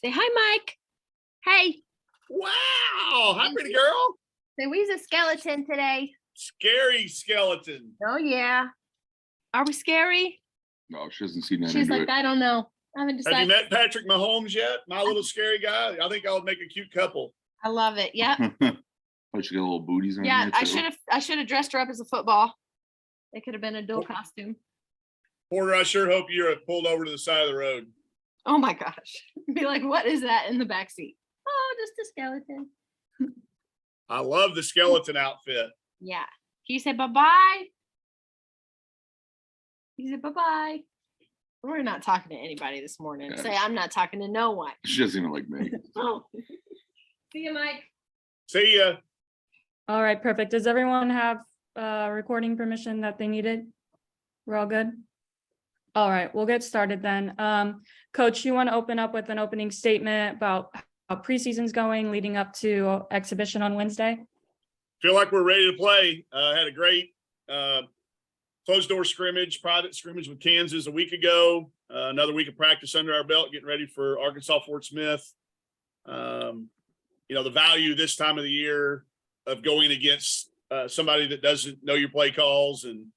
Say hi, Mike. Hey. Wow. Hi, pretty girl. Say we's a skeleton today. Scary skeleton. Oh, yeah. Are we scary? No, she hasn't seen that. She's like, I don't know. I haven't decided. Have you met Patrick Mahomes yet? My little scary guy. I think I would make a cute couple. I love it. Yep. Oh, she got little booties on Yeah, there I should have dressed her up as a football. It could have been a dual costume. Porter, I sure hope you're pulled over to the side of the road. Oh my gosh. Be like, what is that in the back seat? Oh, just a skeleton. I love the skeleton outfit. Yeah. Can you say bye-bye? You said bye-bye. We're not talking to anybody this morning. Yeah. Say I'm not talking to no one. She doesn't even like me. Oh. See you, Mike. See ya. All right, perfect. Does everyone have recording permission that they needed? We're all good? All right, we'll get started then. Coach, you want to open up with an opening statement about how preseason's going leading up to exhibition on Wednesday? Feel like we're ready to play. Had a great closed door scrimmage, private scrimmage with Kansas a week ago. Another week of practice under our belt, getting ready for Arkansas Fort Smith. The value this time of the year of going against somebody that doesn't know your play calls and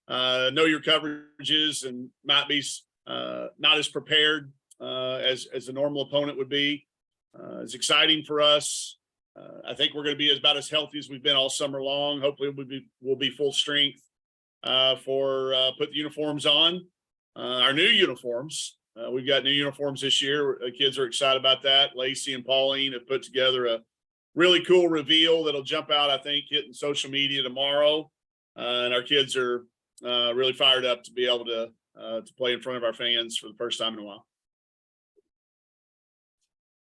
know your coverages and might be not as prepared as a normal opponent would be. It's exciting for us. I think we're going to be about as healthy as we've been all summer long. Hopefully we'll be full strength for put the uniforms on. Our new uniforms. We've got new uniforms this year. The kids are excited about that. Lacey and Pauline have put together a really cool reveal that'll jump out, I think, hitting social media tomorrow. And our kids are really fired up to be able to play in front of our fans for the first time in a while.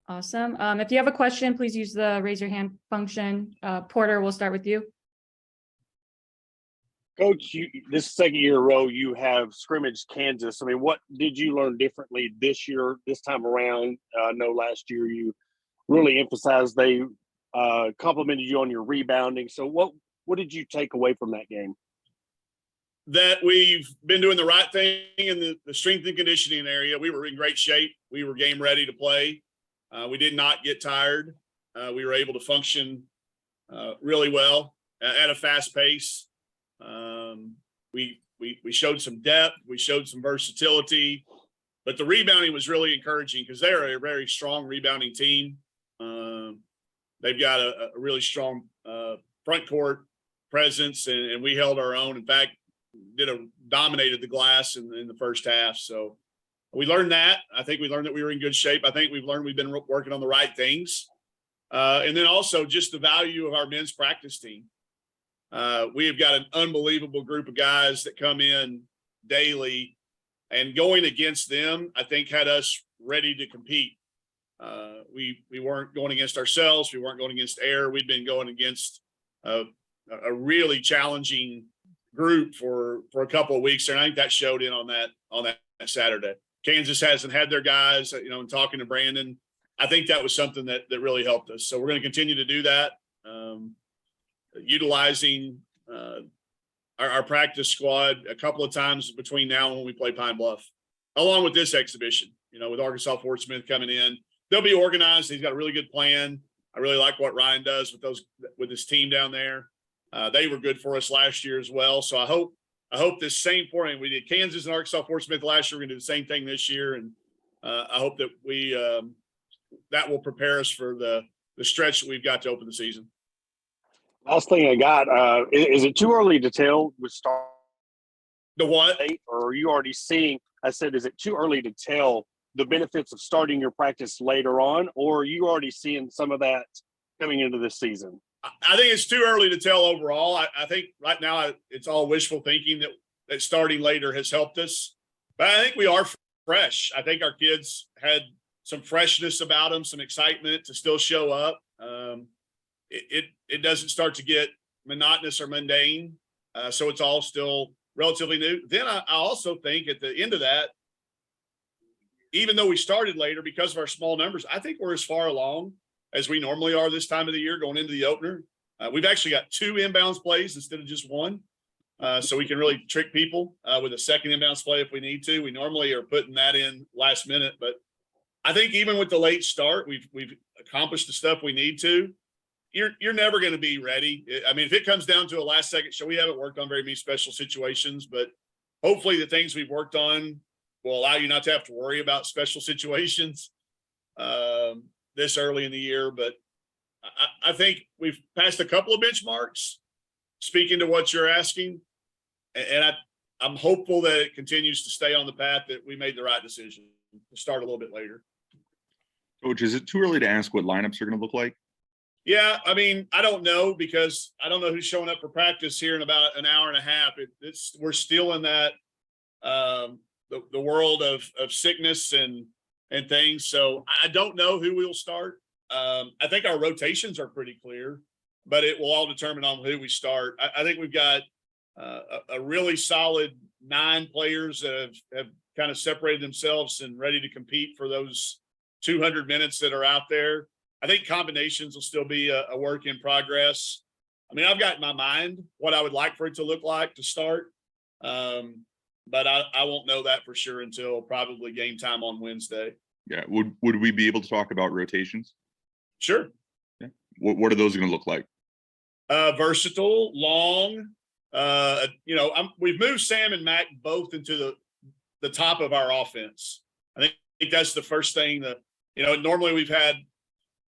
Awesome. If you have a question, please use the raise your hand function. Porter, we'll start with you. Coach, this second year in a row, you have scrimmaged Kansas. I mean, what did you learn differently this year, this time around? I know last year you really emphasized they complimented you on your rebounding. So what did you take away from that game? That we've been doing the right thing in the strength and conditioning area. We were in great shape. We were game ready to play. We did not get tired. We were able to function really well at a fast pace. We showed some depth. We showed some versatility. But the rebounding was really encouraging because they're a very strong rebounding team. They've got a really strong front court presence, and we held our own. In fact, dominated the glass in the first half. So we learned that. I think we learned that we were in good shape. I think we've learned we've been working on the right things. And then also just the value of our men's practice team. We have got an unbelievable group of guys that come in daily, and going against them, I think, had us ready to compete. We weren't going against ourselves. We weren't going against air. We'd been going against a really challenging group for a couple of weeks there. And I think that showed in on that Saturday. Kansas hasn't had their guys, and talking to Brandon, I think that was something that really helped us. So we're going to continue to do that, utilizing our practice squad a couple of times between now and when we play Pine Bluff, along with this exhibition, with Arkansas Fort Smith coming in. They'll be organized. He's got a really good plan. I really like what Ryan does with his team down there. They were good for us last year as well. So I hope this same format, we did Kansas and Arkansas Fort Smith last year. We're going to do the same thing this year. And I hope that that will prepare us for the stretch that we've got to open the season. Last thing I got, is it too early to tell with start? The what? Or are you already seeing, I said, is it too early to tell the benefits of starting your practice later on, or are you already seeing some of that coming into this season? I think it's too early to tell overall. I think right now it's all wishful thinking that starting later has helped us. But I think we are fresh. I think our kids had some freshness about them, some excitement to still show up. It doesn't start to get monotonous or mundane. So it's all still relatively new. Then I also think at the end of that, even though we started later because of our small numbers, I think we're as far along as we normally are this time of the year going into the opener. We've actually got 2 inbounds plays instead of just one. So we can really trick people with a second inbounds play if we need to. We normally are putting that in last minute, but I think even with the late start, we've accomplished the stuff we need to. You're never going to be ready. I mean, if it comes down to a last second show, we haven't worked on very many special situations, but hopefully the things we've worked on will allow you not to have to worry about special situations this early in the year. But I think we've passed a couple of benchmarks, speaking to what you're asking. And I'm hopeful that it continues to stay on the path that we made the right decision to start a little bit later. Coach, is it too early to ask what lineups are going to look like? Yeah, I mean, I don't know because I don't know who's showing up for practice here in about an hour and a half. We're still in that the world of sickness and things. So I don't know who we'll start. I think our rotations are pretty clear, but it will all determine on who we start. I think we've got a really solid 9 players that have kind of separated themselves and ready to compete for those 200 minutes that are out there. I think combinations will still be a work in progress. I mean, I've got in my mind what I would like for it to look like to start. But I won't know that for sure until probably game time on Wednesday. Yeah. Would we be able to talk about rotations? Sure. Yeah. What are those going to look like? Versatile, long. We've moved Sam and Mac both into the top of our offense. I think that's the first thing that, normally we've had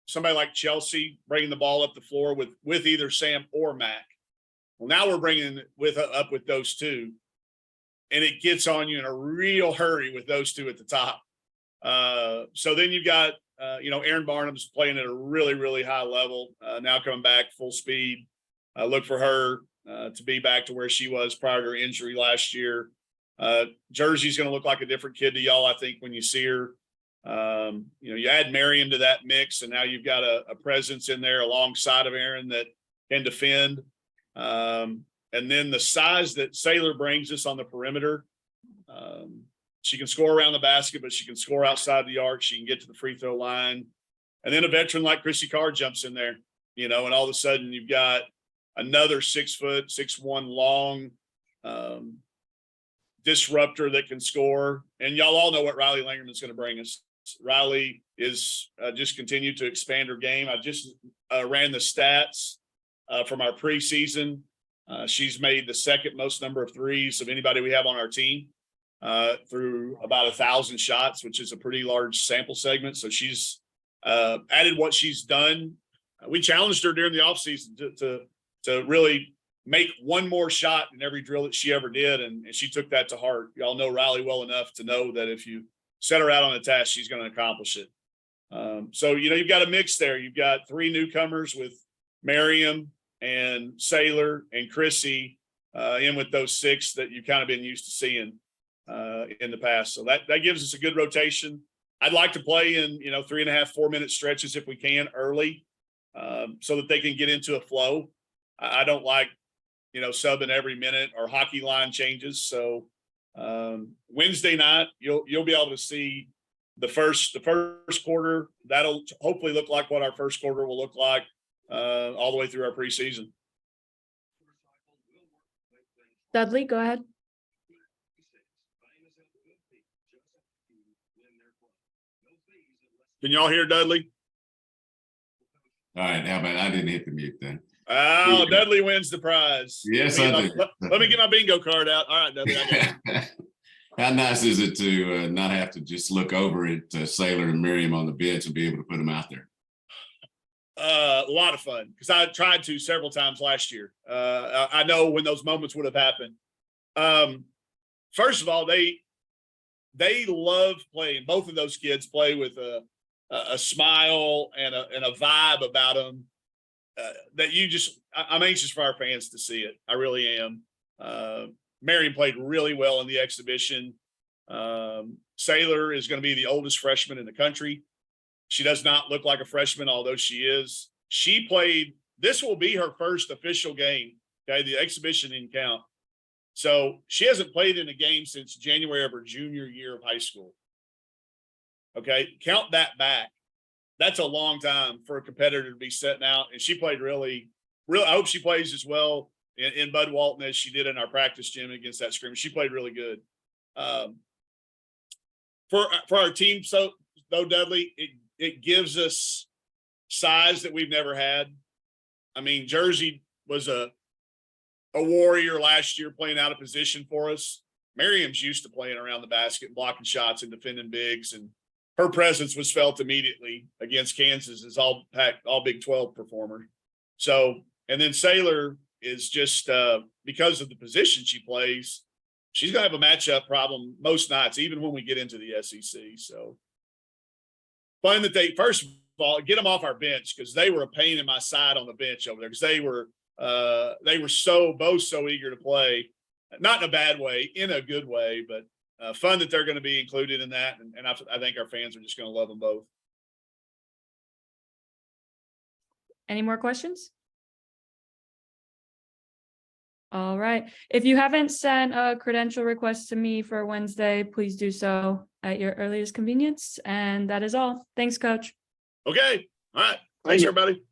somebody like Chelsea bringing the ball up the floor with either Sam or Mac. Well, now we're bringing up with those two, and it gets on you in a real hurry with those two at the top. So then you've got, Aaron Barnum's playing at a really, really high level, now coming back full speed. Look for her to be back to where she was prior to her injury last year. Jersey's going to look like a different kid to y'all, I think, when you see her. You add Miriam to that mix, and now you've got a presence in there alongside of Aaron that can defend. And then the size that Saylor brings us on the perimeter. She can score around the basket, but she can score outside the arc. She can get to the free throw line. And then a veteran like Chrissy Carr jumps in there, and all of a sudden you've got another 6', 6'1" long disruptor that can score. And y'all all know what Riley Langerman's going to bring us. Riley is just continued to expand her game. I just ran the stats from our preseason. She's made the second most number of threes of anybody we have on our team through about 1,000 shots, which is a pretty large sample segment. So she's added what she's done. We challenged her during the offseason to really make one more shot in every drill that she ever did. And she took that to heart. Y'all know Riley well enough to know that if you set her out on a task, she's going to accomplish it. So, you've got a mix there. You've got 3 newcomers with Miriam and Saylor and Chrissy in with those 6 that you've kind of been used to seeing in the past. So that gives us a good rotation. I'd like to play in, 3.5, 4 minute stretches if we can early so that they can get into a flow. I don't like, subbing every minute or hockey line changes. So Wednesday night, you'll be able to see the first quarter. That'll hopefully look like what our first quarter will look like all the way through our preseason. Dudley, go ahead. Can y'all hear Dudley? All right, how about I didn't hit the mute then? Oh, Dudley wins the prize. Yes, I did. Let me get my bingo card out. All right, Dudley. I got it. How nice is it to not have to just look over at Saylor and Miriam on the bench and be able to put them out there? A lot of fun because I tried to several times last year. I know when those moments would have happened. First of all, they love playing. Both of those kids play with a smile and a vibe about them that I'm anxious for our fans to see it. I really am. Marion played really well in the exhibition. Saylor is going to be the oldest freshman in the country. She does not look like a freshman, although she is. She played, this will be her first official game. Okay. The exhibition didn't count. So she hasn't played in a game since January of her junior year of high school. Okay, count that back. That's a long time for a competitor to be setting out, and she played really. I hope she plays as well in Bud Walton as she did in our practice gym against that scrimmage. She played really good. For our team, so though, Dudley, it gives us size that we've never had. I mean, Jersey was a warrior last year playing out of position for us. Miriam's used to playing around the basket, blocking shots and defending bigs, and her presence was felt immediately against Kansas as all Big 12 performer. So, and then Sailor is just because of the position she plays, she's going to have a matchup problem most nights, even when we get into the SEC. So fun that they, first of all, get them off our bench, because they were a pain in my side on the bench over there, because they were both so eager to play, not in a bad way, in a good way, but fun that they're going to be included in that. And I think our fans are just going to love them both. Any more questions? All right. If you haven't sent a credential request to me for Wednesday, please do so at your earliest convenience. And that is all. Thanks, Coach. Okay. All right. Thanks, you. everybody.